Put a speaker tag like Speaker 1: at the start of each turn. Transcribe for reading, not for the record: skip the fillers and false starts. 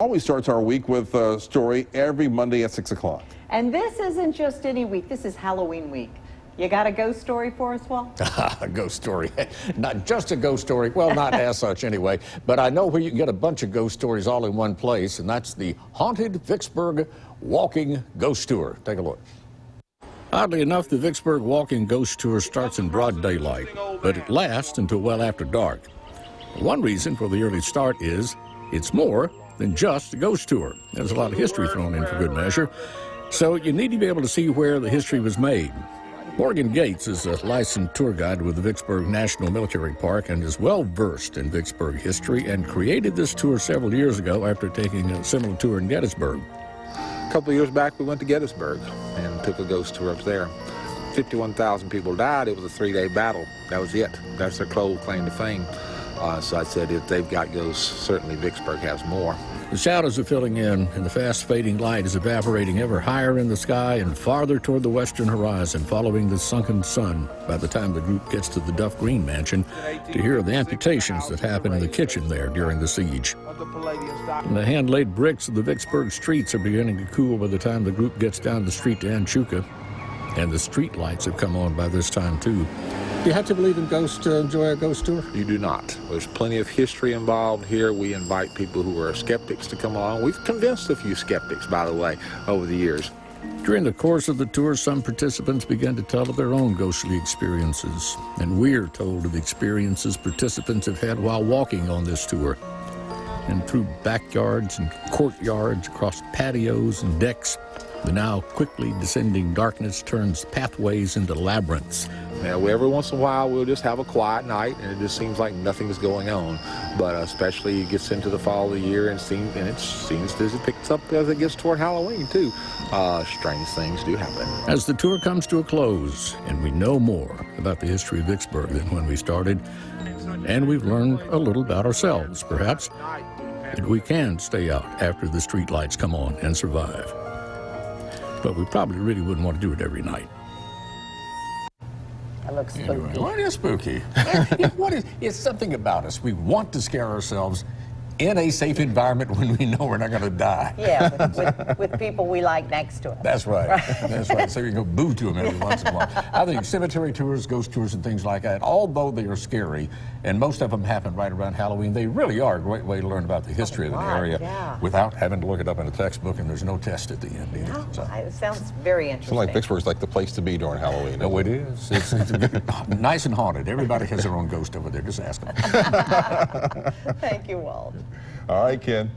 Speaker 1: Always starts our week with a story every Monday at 6 o'clock.
Speaker 2: And this isn't just any week, this is Halloween week. You got a ghost story for us, Walt?
Speaker 3: A ghost story. Not just a ghost story. Well, not as such anyway. But I know where you can get a bunch of ghost stories all in one place, and that's the Haunted Vicksburg Walking Ghost Tour. Take a look. Oddly enough, the Vicksburg Walking Ghost Tour starts in broad daylight, but it lasts until well after dark. One reason for the early start is it's more than just a ghost tour. There's a lot of history thrown in for good measure, so you need to be able to see where the history was made. Morgan Gates is a licensed tour guide with the Vicksburg National Military Park and is well versed in Vicksburg history and created this tour several years ago after taking a similar tour in Gettysburg.
Speaker 4: A couple of years back, we went to Gettysburg and took a ghost tour up there. 51,000 people died. It was a 3-day battle. That was it. That's their claim to fame. So I said, if they've got ghosts, certainly Vicksburg has more.
Speaker 3: The shadows are filling in, and the fast-fading light is evaporating ever higher in the sky and farther toward the western horizon, following the sunken sun by the time the group gets to the Duff Green Mansion to hear the amputations that happened in the kitchen there during the siege. And the hand-laid bricks of the Vicksburg streets are beginning to cool by the time the group gets down the street to Anchuka. And the street lights have come on by this time, too. Do you have to believe in ghosts to enjoy a ghost tour?
Speaker 4: You do not. There's plenty of history involved here. We invite people who are skeptics to come along. We've convinced a few skeptics, by the way, over the years.
Speaker 3: During the course of the tour, some participants began to tell of their own ghostly experiences. And we're told of the experiences participants have had while walking on this tour. And through backyards and courtyards, across patios and decks, the now quickly descending darkness turns pathways into labyrinths.
Speaker 4: Now, every once in a while, we'll just have a quiet night, and it just seems like nothing's going on. But especially it gets into the fall of the year, and it seems as it picks up as it gets toward Halloween, too. Strange things do happen.
Speaker 3: As the tour comes to a close, and we know more about the history of Vicksburg than when we started, and we've learned a little about ourselves, perhaps, that we can stay out after the street lights come on and survive. But we probably really wouldn't want to do it every night.
Speaker 2: That looks spooky.
Speaker 3: What is spooky? It's something about us. We want to scare ourselves in a safe environment when we know we're not going to die.
Speaker 2: Yeah, with people we like next to us.
Speaker 3: That's right. That's right. So you can go boo to them every once in a while. I think cemetery tours, ghost tours, and things like that, although they are scary, and most of them happen right around Halloween, they really are a great way to learn about the history of an area without having to look it up in a textbook, and there's no test at the end either.
Speaker 2: No,
Speaker 3: So.
Speaker 2: it sounds very interesting.
Speaker 1: Seems like Vicksburg's like the place to be during Halloween.
Speaker 3: No, it is. It's nice and haunted. Everybody has their own ghost over there. Just ask them.
Speaker 2: Thank you, Walt.
Speaker 1: All right, Ken.